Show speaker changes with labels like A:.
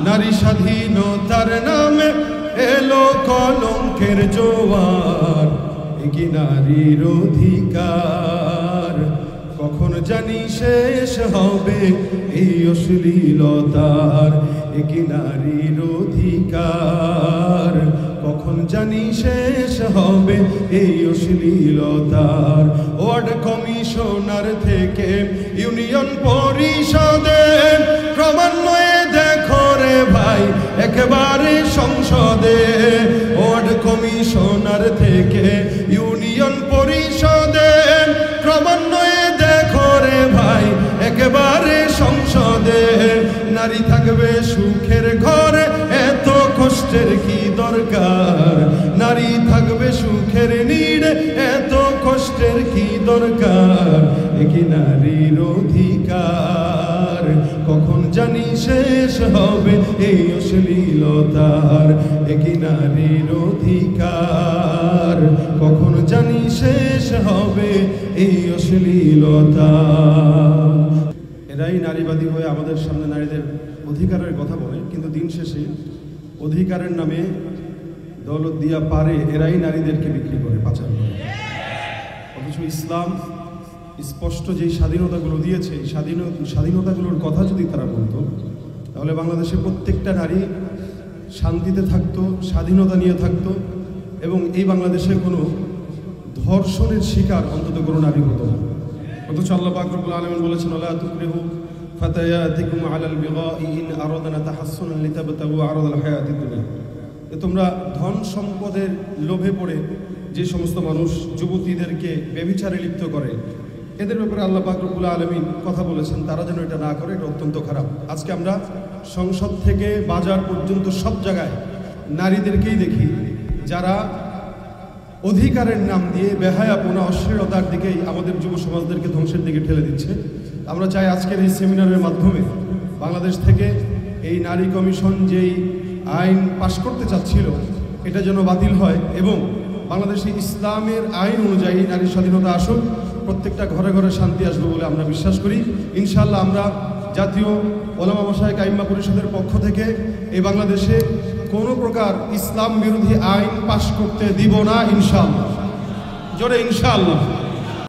A: নারী স্বাধীনতার নামে এলো কলঙ্কের জোয়ার, কি নারীর অধিকার কখন জানি শেষ হবে এই অশ্লীলতার, কি নারীর অধিকার কখন জানি শেষ হবে এই অশ্লীলতার। ওয়ার্ড কমিশনার থেকে ইউনিয়ন পরিষদে ক্রমান্বয়ে দেখো রে ভাই একেবারে সংসদে, ওয়ার্ড কমিশনার থেকে ইউনিয়ন পরিষদে ক্রমান্বয়ে দেখো রে ভাই একেবারে সংসদে। নারী থাকবে সুখের ঘরে এত কষ্টের কি দরকার, নারী থাকবে সুখের নীড়ে এত কষ্টের কি দরকার, কি নারীর অধিকার কখন জানি শেষ হবে এই অশ্লীলতার, কি নারীর অধিকার কখন জানি শেষ হবে এই অশ্লীলতা। এরাই নারীবাদী হয়ে আমাদের সামনে নারীদের অধিকারের কথা বলে, কিন্তু দিন শেষে অধিকারের নামে দৌলত দিয়া পারে এরাই নারীদেরকে বিক্রি করে, পাচার করে। অথচ ইসলাম স্পষ্ট যেই স্বাধীনতাগুলো দিয়েছে এই স্বাধীনতাগুলোর কথা যদি তারা বলতো তাহলে বাংলাদেশে প্রত্যেকটা নারী শান্তিতে থাকতো, স্বাধীনতা নিয়ে থাকতো, এবং এই বাংলাদেশে কোনো ধর্ষণের শিকার অন্তত কোনো নারী হতো না। অথচ আল্লাহ পাক রব্বুল আলামিন বলেছেন, লা তুকরিহু ফাতায়াতিকুম আলাল বিগাই ইন আরাদনা তাহাসসুনান লিতাবতাগু আরাদাল হায়াতিদ দুনিয়া। তোমরা ধন সম্পদের লোভে পড়ে যে সমস্ত মানুষ যুবতীদেরকে ব্যভিচারে লিপ্ত করে, এদের ব্যাপারে আল্লাহ পাক রব্বুল আলামিন কথা বলেছেন তারা যেন এটা না করে, এটা অত্যন্ত খারাপ। আজকে আমরা সংসদ থেকে বাজার পর্যন্ত সব জায়গায় নারীদেরকেই দেখি যারা অধিকারের নাম দিয়ে বেহায়াপনা অশ্লীলতার দিকেই আমাদের যুব সমাজদেরকে ধ্বংসের দিকে ঠেলে দিচ্ছে। আমরা চাই আজকের এই সেমিনারের মাধ্যমে বাংলাদেশ থেকে এই নারী কমিশন যেই আইন পাশ করতে চাচ্ছিল এটা যেন বাতিল হয়, এবং বাংলাদেশে ইসলামের আইন অনুযায়ী নারী স্বাধীনতা আসুক, প্রত্যেকটা ঘরে ঘরে শান্তি আসবে বলে আমরা বিশ্বাস করি। ইনশাআল্লাহ আমরা জাতীয় ওলামা মাশায়েখ আইম্মা পরিষদের পক্ষ থেকে এই বাংলাদেশে কোনো প্রকার ইসলাম বিরোধী আইন পাশ করতে দিব না ইনশাআল্লাহ। জোরে ইনশাআল্লাহ।